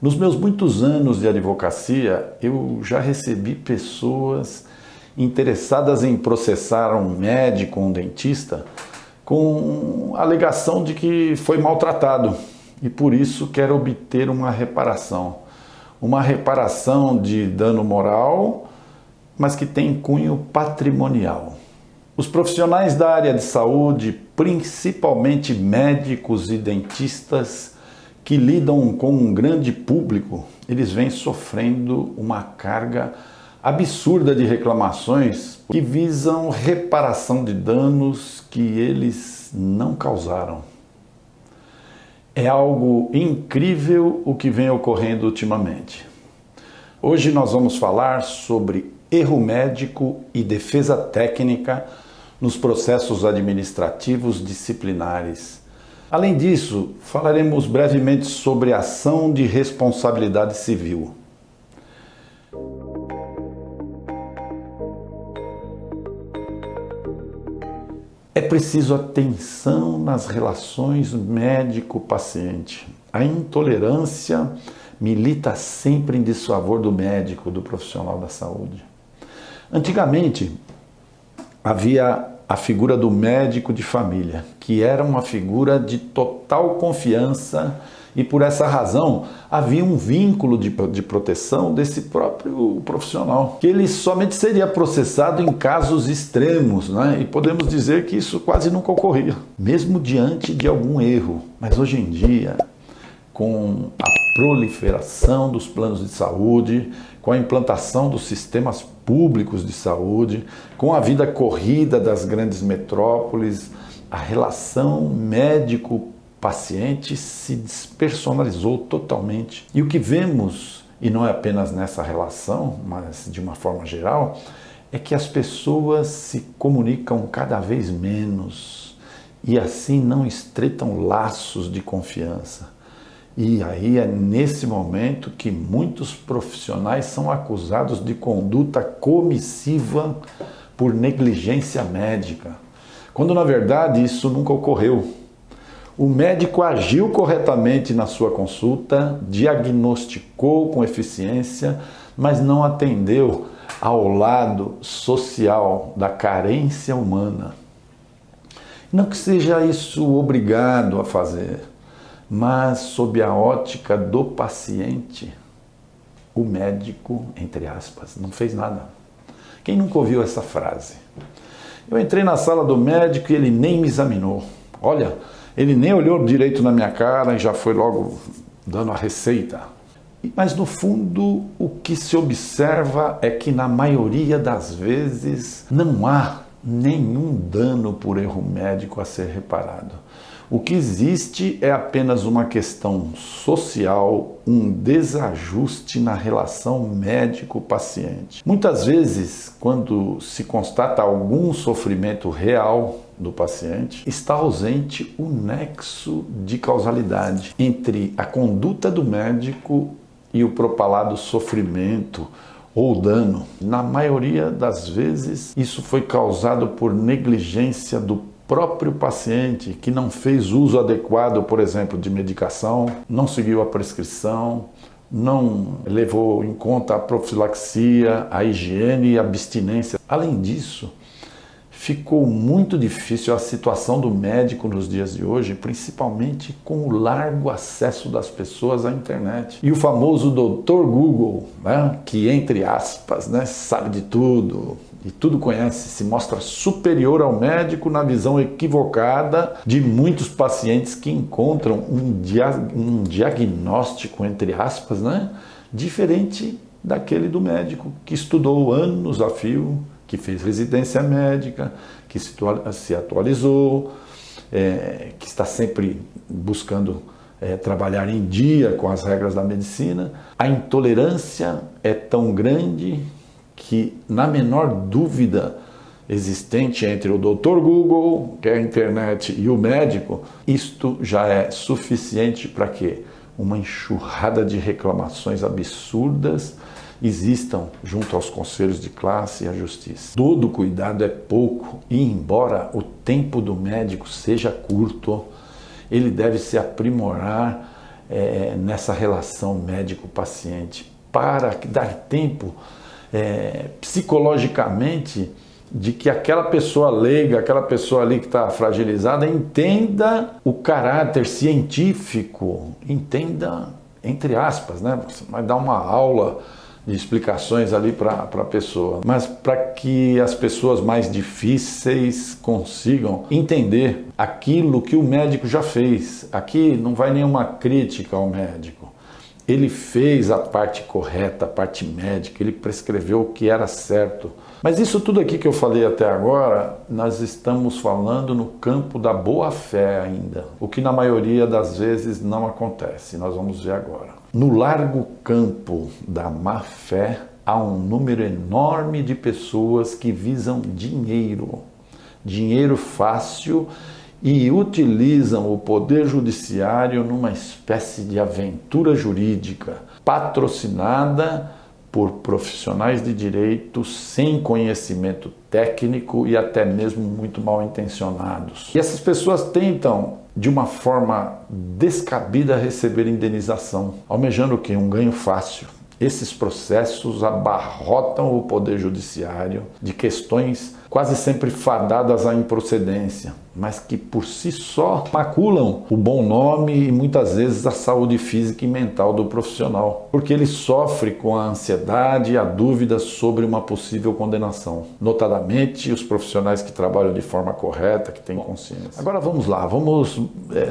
Nos meus muitos anos de advocacia, eu já recebi pessoas interessadas em processar um médico, um dentista, com a alegação de que foi maltratado e por isso quer obter uma reparação. Uma reparação de dano moral, mas que tem cunho patrimonial. Os profissionais da área de saúde, principalmente médicos e dentistas, que lidam com um grande público, eles vêm sofrendo uma carga absurda de reclamações que visam reparação de danos que eles não causaram. É algo incrível o que vem ocorrendo ultimamente. Hoje nós vamos falar sobre erro médico e defesa técnica nos processos administrativos disciplinares. Além disso, falaremos brevemente sobre ação de responsabilidade civil. É preciso atenção nas relações médico-paciente. A intolerância milita sempre em desfavor do médico, do profissional da saúde. Antigamente, havia a figura do médico de família, que era uma figura de total confiança e por essa razão havia um vínculo de proteção desse próprio profissional, que ele somente seria processado em casos extremos, né? E podemos dizer que isso quase nunca ocorria, mesmo diante de algum erro. Mas hoje em dia, com a proliferação dos planos de saúde, com a implantação dos sistemas públicos de saúde, com a vida corrida das grandes metrópoles, a relação médico-paciente se despersonalizou totalmente. E o que vemos, e não é apenas nessa relação, mas de uma forma geral, é que as pessoas se comunicam cada vez menos e assim não estreitam laços de confiança. E aí é nesse momento que muitos profissionais são acusados de conduta comissiva por negligência médica, quando na verdade isso nunca ocorreu. O médico agiu corretamente na sua consulta, diagnosticou com eficiência, mas não atendeu ao lado social da carência humana. Não que seja isso obrigado a fazer, mas sob a ótica do paciente, o médico, entre aspas, não fez nada. Quem nunca ouviu essa frase? Eu entrei na sala do médico e ele nem me examinou. Olha, ele nem olhou direito na minha cara e já foi logo dando a receita. Mas no fundo, o que se observa é que na maioria das vezes não há nenhum dano por erro médico a ser reparado. O que existe é apenas uma questão social, um desajuste na relação médico-paciente. Muitas vezes, quando se constata algum sofrimento real do paciente, está ausente o nexo de causalidade entre a conduta do médico e o propalado sofrimento ou dano. Na maioria das vezes, isso foi causado por negligência do próprio paciente, que não fez uso adequado, por exemplo, de medicação, não seguiu a prescrição, não levou em conta a profilaxia, a higiene e a abstinência. Além disso, ficou muito difícil a situação do médico nos dias de hoje, principalmente com o largo acesso das pessoas à internet. E o famoso Dr. Google, né, que, entre aspas, né, sabe de tudo e tudo conhece, se mostra superior ao médico na visão equivocada de muitos pacientes que encontram um diagnóstico, entre aspas, né, diferente daquele do médico que estudou anos a fio, que fez residência médica, que se atualizou, que está sempre buscando trabalhar em dia com as regras da medicina. A intolerância é tão grande que, na menor dúvida existente entre o Dr. Google, que é a internet, e o médico, isto já é suficiente para que uma enxurrada de reclamações absurdas existam junto aos conselhos de classe e à justiça. Todo cuidado é pouco e, embora o tempo do médico seja curto, ele deve se aprimorar nessa relação médico-paciente, para dar tempo psicologicamente de que aquela pessoa leiga, aquela pessoa ali que está fragilizada, entenda o caráter científico, entenda, entre aspas, né? Você vai dar uma aula de explicações ali para a pessoa, mas para que as pessoas mais difíceis consigam entender aquilo que o médico já fez. Aqui não vai nenhuma crítica ao médico. Ele fez a parte correta, a parte médica, ele prescreveu o que era certo. Mas isso tudo aqui que eu falei até agora, nós estamos falando no campo da boa-fé ainda, o que na maioria das vezes não acontece, nós vamos ver agora. No largo campo da má-fé, há um número enorme de pessoas que visam dinheiro, dinheiro fácil, e utilizam o poder judiciário numa espécie de aventura jurídica, patrocinada por profissionais de direito sem conhecimento técnico e até mesmo muito mal intencionados. E essas pessoas tentam, de uma forma descabida, receber indenização, almejando o quê? Um ganho fácil. Esses processos abarrotam o poder judiciário de questões quase sempre fadadas à improcedência, mas que por si só maculam o bom nome e muitas vezes a saúde física e mental do profissional, porque ele sofre com a ansiedade e a dúvida sobre uma possível condenação, notadamente os profissionais que trabalham de forma correta, que têm consciência. Agora vamos lá, vamos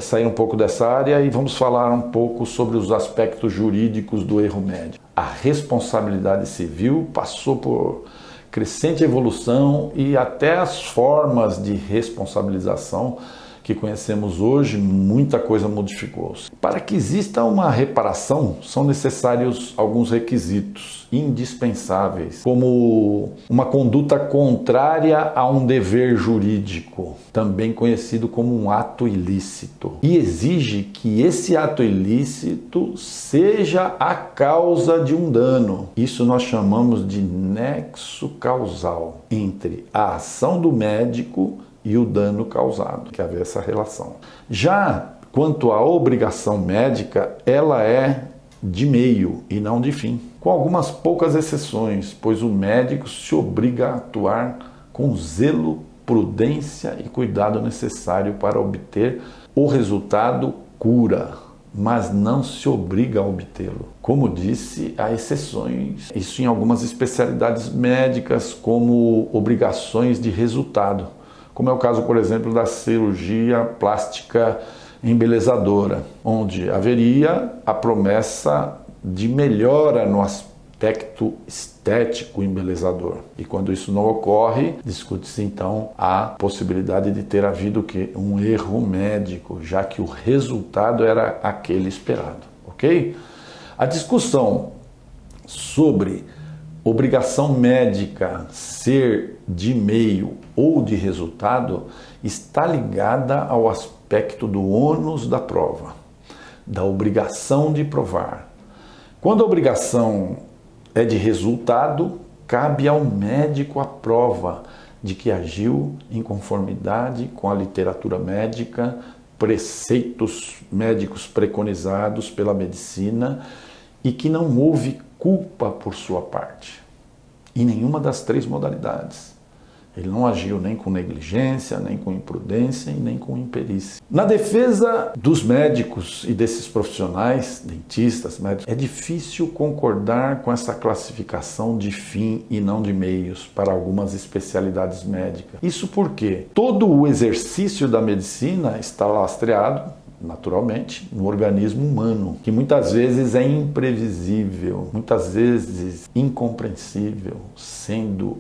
sair um pouco dessa área e vamos falar um pouco sobre os aspectos jurídicos do erro médico. A responsabilidade civil passou por crescente evolução e até as formas de responsabilização que conhecemos hoje, muita coisa modificou-se. Para que exista uma reparação, são necessários alguns requisitos indispensáveis, como uma conduta contrária a um dever jurídico, também conhecido como um ato ilícito, e exige que esse ato ilícito seja a causa de um dano. Isso nós chamamos de nexo causal entre a ação do médico e o dano causado, que haver essa relação. Já quanto à obrigação médica, ela é de meio e não de fim, com algumas poucas exceções, pois o médico se obriga a atuar com zelo, prudência e cuidado necessário para obter o resultado cura, mas não se obriga a obtê-lo. Como disse, há exceções, isso em algumas especialidades médicas, como obrigações de resultado, como é o caso, por exemplo, da cirurgia plástica embelezadora, onde haveria a promessa de melhora no aspecto estético embelezador. E quando isso não ocorre, discute-se então a possibilidade de ter havido um erro médico, já que o resultado era aquele esperado, ok? A discussão sobre obrigação médica ser de meio ou de resultado está ligada ao aspecto do ônus da prova, da obrigação de provar. Quando a obrigação é de resultado, cabe ao médico a prova de que agiu em conformidade com a literatura médica, preceitos médicos preconizados pela medicina e que não houve culpa por sua parte, em nenhuma das três modalidades. Ele não agiu nem com negligência, nem com imprudência e nem com imperícia. Na defesa dos médicos e desses profissionais, dentistas, médicos, é difícil concordar com essa classificação de fim e não de meios para algumas especialidades médicas. Isso porque todo o exercício da medicina está lastreado, naturalmente, no organismo humano, que muitas vezes é imprevisível, muitas vezes incompreensível, sendo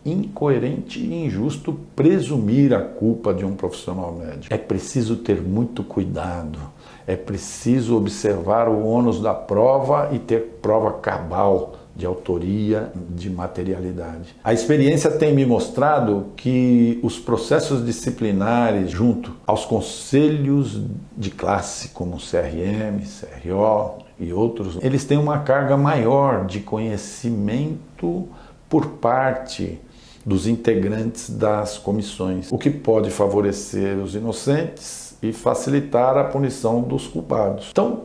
incoerente e injusto presumir a culpa de um profissional médico. É preciso ter muito cuidado, é preciso observar o ônus da prova e ter prova cabal de autoria, de materialidade. A experiência tem me mostrado que os processos disciplinares junto aos conselhos de classe, como CRM, CRO e outros, eles têm uma carga maior de conhecimento por parte dos integrantes das comissões, o que pode favorecer os inocentes e facilitar a punição dos culpados. Então,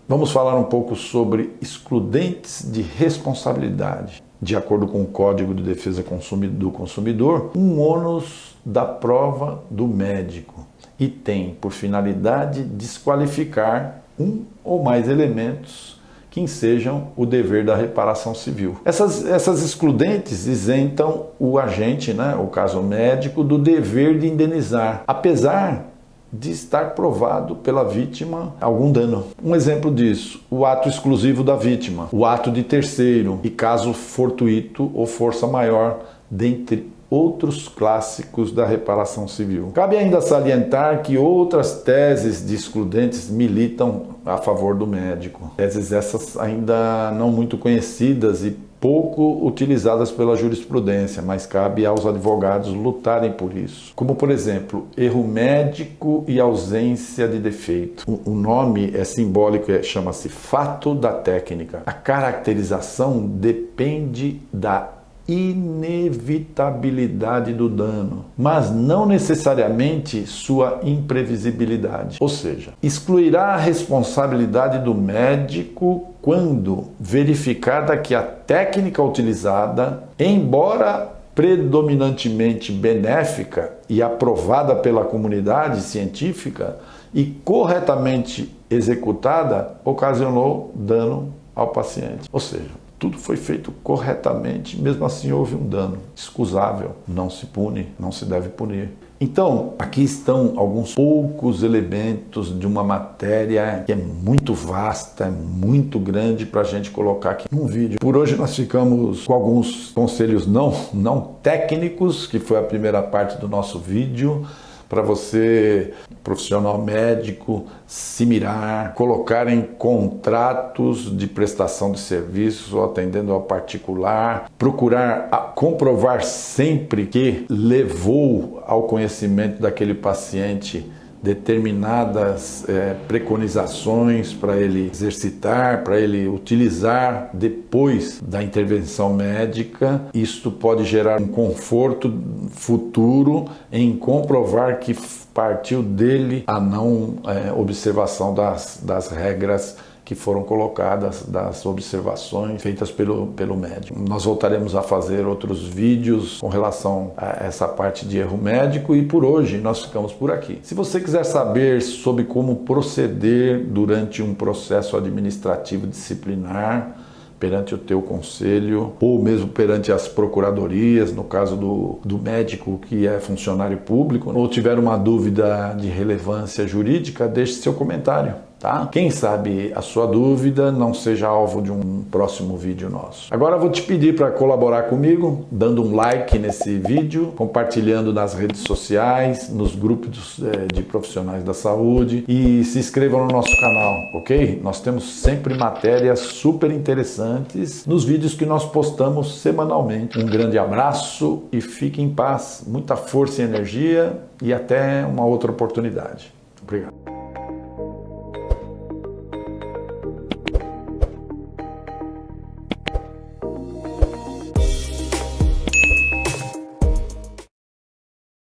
Vamos falar um pouco sobre excludentes de responsabilidade. De acordo com o Código de Defesa do Consumidor, um ônus da prova do médico e tem por finalidade desqualificar um ou mais elementos que ensejam o dever da reparação civil. Essas excludentes isentam o agente, o caso médico, do dever de indenizar, apesar de estar provado pela vítima algum dano. Um exemplo disso, o ato exclusivo da vítima, o ato de terceiro e caso fortuito ou força maior, dentre outros clássicos da reparação civil. Cabe ainda salientar que outras teses de excludentes militam a favor do médico. Teses essas ainda não muito conhecidas e pouco utilizadas pela jurisprudência, mas cabe aos advogados lutarem por isso. Como, por exemplo, erro médico e ausência de defeito. O nome é simbólico, chama-se fato da técnica. A caracterização depende da inevitabilidade do dano, mas não necessariamente sua imprevisibilidade. Ou seja, excluirá a responsabilidade do médico quando verificada que a técnica utilizada, embora predominantemente benéfica e aprovada pela comunidade científica e corretamente executada, ocasionou dano ao paciente. Ou seja, tudo foi feito corretamente, mesmo assim houve um dano excusável. Não se pune, não se deve punir. Então, aqui estão alguns poucos elementos de uma matéria que é muito vasta, é muito grande para a gente colocar aqui num vídeo. Por hoje nós ficamos com alguns conselhos não técnicos, que foi a primeira parte do nosso vídeo, para você, profissional médico, se mirar, colocar em contratos de prestação de serviços ou atendendo ao particular, procurar comprovar sempre que levou ao conhecimento daquele paciente determinadas preconizações para ele exercitar, para ele utilizar depois da intervenção médica. Isto pode gerar um conforto futuro em comprovar que partiu dele a não observação das regras que foram colocadas, das observações feitas pelo médico. Nós voltaremos a fazer outros vídeos com relação a essa parte de erro médico e por hoje nós ficamos por aqui. Se você quiser saber sobre como proceder durante um processo administrativo disciplinar, perante o teu conselho ou mesmo perante as procuradorias, no caso do médico que é funcionário público, ou tiver uma dúvida de relevância jurídica, deixe seu comentário, tá? Quem sabe a sua dúvida não seja alvo de um próximo vídeo nosso. Agora eu vou te pedir para colaborar comigo, dando um like nesse vídeo, compartilhando nas redes sociais, nos grupos de profissionais da saúde e se inscrevam no nosso canal, ok? Nós temos sempre matérias super interessantes nos vídeos que nós postamos semanalmente. Um grande abraço e fique em paz, muita força e energia e até uma outra oportunidade. Obrigado.